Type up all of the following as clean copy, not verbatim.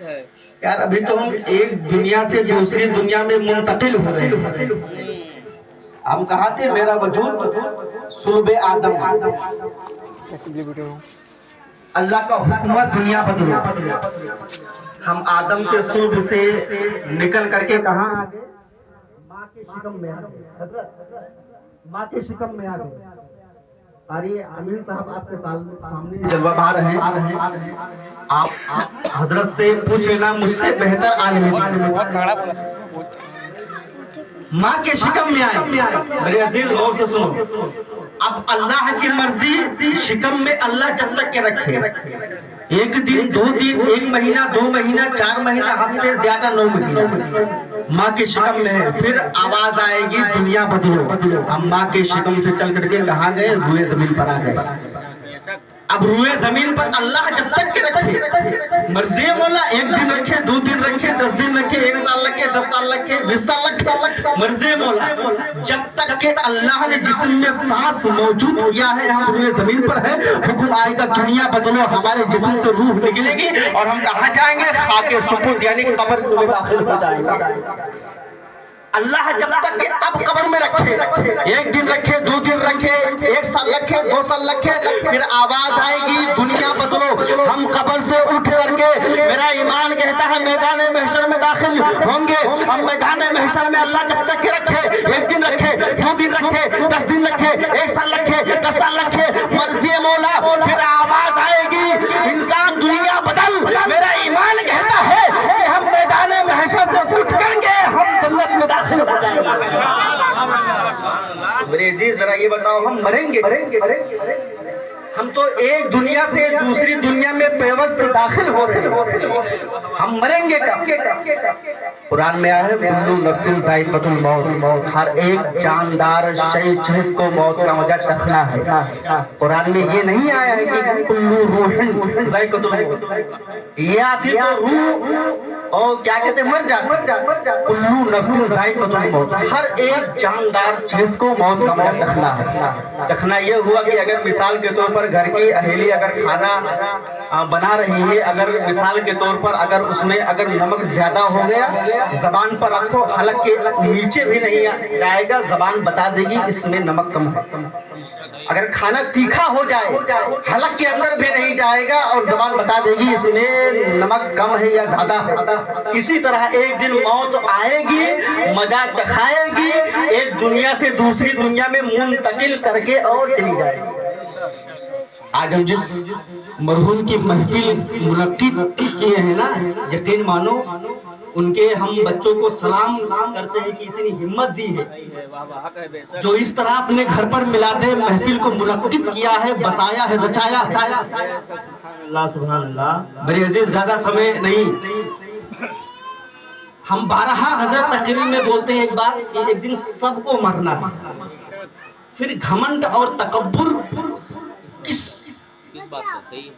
यार अभी तो हम एक दुनिया से दूसरी दुनिया में मुंतकिल हो रहे हैं। हम कहा थे मेरा वजूद सुल्बे आदम, अल्लाह का हुक्म दुनिया बदलो। हम आदम के सुल्ब से निकल करके कहाँ आ गए? माँ के शिकम में आ गए। माँ के शिकम में आ गए। अरे आमिर साहब आपके सामने जलवा आ रहे हैं, आप हजरत से पूछ लेना, मुझसे बेहतर आलिम माँ के शिकम में आए। मेरे अजीज गौर से सुनो, अब अल्लाह की मर्जी शिकम में अल्लाह जब तक के रखे, एक दिन, 2 दिन, 1 महीना, 2 महीना, 4 महीना, हद से ज्यादा 9 महीना माँ के शिकम में है। फिर आवाज आएगी दुनिया बदलो। हम माँ के शिकम से चल करके कहाँ गए? रुए जमीन पर आ गए। अब रुए जमीन पर अल्लाह जब तक के रखे, मर्जी मौला 1 दिन रखे, 2 दिन रखे, 10 दिन रखे, 1 साल रखे, 10 साल रखे, 20 साल रखे, मर्जी मौला जब तक के अल्लाह ने जिस्म में सांस मौजूद किया है, हम रुए जमीन पर है, हुक्म आएगा दुनिया बदलो, हमारे जिस्म से रूह निकलेगी और हम कहाँ जाएंगे? खाके सुकून यानी कब्र में दाखिल हो जाएंगे। अल्लाह जब तक कि अब कब्र में रखे, 1 दिन रखे, 2 दिन रखे, 1 साल रखे, 2 साल रखे, फिर आवाज आएगी दुनिया बदलो। हम कब्र से उठ करके, मेरा ईमान कहता है मैदान महशर में दाखिल होंगे। हम मैदान महशर में अल्लाह जब तक के रखे, 1 दिन रखे, 2 दिन रखे, 10 दिन रखे, 1 साल रखे, 10 साल रखे, मर्जी मौला फिर आवाज आएगी इंसान दुनिया बदल। मेरा ईमान कहता है कि हम मैदान महशर से उठ करके हम जन्नत में दाखिल हो जाएंगे। मेरे अजीज जरा ये बताओ, हम मरेंगे? हम तो एक दुनिया से दूसरी दुनिया में पेवस्त दाखिल हो रहे हैं, हम मरेंगे कब? कुरान में आया है कुल्लू नफ्सिन ज़ाइक़तुल मौत, हर एक जानदार शय को मौत का मजा चखना है। कुरान में ये नहीं आया है कि कुल्लू रूहिन ज़ाइक़तुल मौत, ये आती तो रूह और क्या कहते हैं मर जाते। कुल्लू नफ्सिन ज़ाइक़तुल मौत, हर एक जानदार चीज को मौत का मजा चखना है। चखना ये हुआ कि अगर मिसाल के तौर पर घर की अहेली अगर खाना बना रही है, अगर मिसाल के तौर पर अगर उसमें अगर नमक ज्यादा हो गया, जबान पर रखो, हलक के नीचे भी नहीं जाएगा, जबान बता देगी इसमें नमक कम है। अगर खाना तीखा हो जाए, हलक के अंदर भी नहीं जाएगा और जबान बता देगी इसमें नमक कम है या ज्यादा है। इसी तरह एक दिन मौत आएगी, मजा चखाएगी, एक दुनिया से दूसरी दुनिया में मुंतकिल करके और चली जाएगी। आज हम जिस मरहूम की महफिल मुनक्किद किए हैं ना, यकीन मानो उनके हम बच्चों को सलाम करते हैं कि इतनी हिम्मत दी है जो इस तरह अपने घर पर मिलादे महफिल को मुनक्किद किया है, बसाया है, रचाया है। अल्लाह सुभान अल्लाह। मेरे अजीज ज्यादा समय नहीं, हम 12 हज़रत तकरीर में बोलते हैं एक बात कि एक दिन सबको मरना है। फिर घमंड और तकब्बुर किस बात है? सही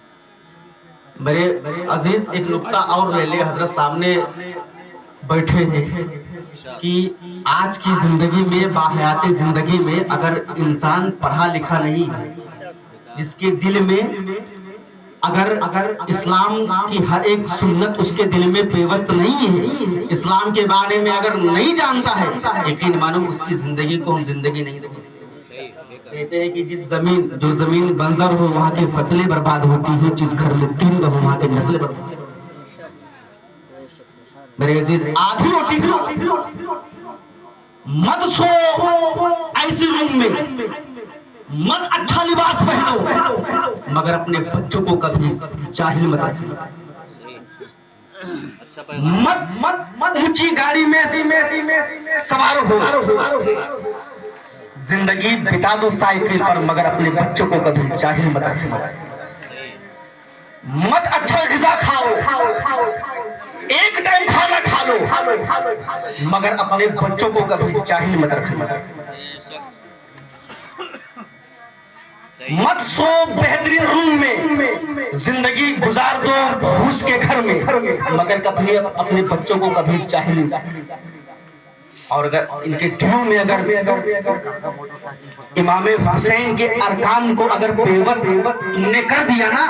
मेरे अजीज एक नुक्ता और ले ले, हजरत सामने बैठे हैं कि आज की जिंदगी में, बाहयाती जिंदगी में अगर इंसान पढ़ा लिखा नहीं है, जिसके दिल में अगर इस्लाम की हर एक सुन्नत उसके दिल में पेवस्त नहीं है, इस्लाम के बारे में अगर नहीं जानता है, यकीन मानो उसकी जिंदगी को हम जिंदगी नहीं समझते। कहते हैं कि जो जमीन बंजर हो वहाँ की फसलें बर्बाद होती है, जिस घर में तीन हो वहाँ की नस्लें बर्बाद। मेरे अजीज आधी रोटी खाओ, मत सो ऐसी रूम में, मत अच्छा लिबास पहनो, मगर अपने बच्चों को कभी जाहिल मत रखना। मत ऊंची गाड़ी में सवार हो, जिंदगी बिता दो साइकिल पर, मगर अपने बच्चों को कभी जाहिल मत रखना। मत अच्छा ग़िज़ा खाओ, एक टाइम खाना खा लो, मगर अपने बच्चों को कभी जाहिल मत रखना। मत सो बेहतरीन रूम में, जिंदगी गुजार दो भूस के घर में, मगर कभी अपने बच्चों को कभी जाहिल। और अगर इनके दिलों में अगर इमाम हुसैन के अरकान को अगर बेबस तुमने कर दिया ना,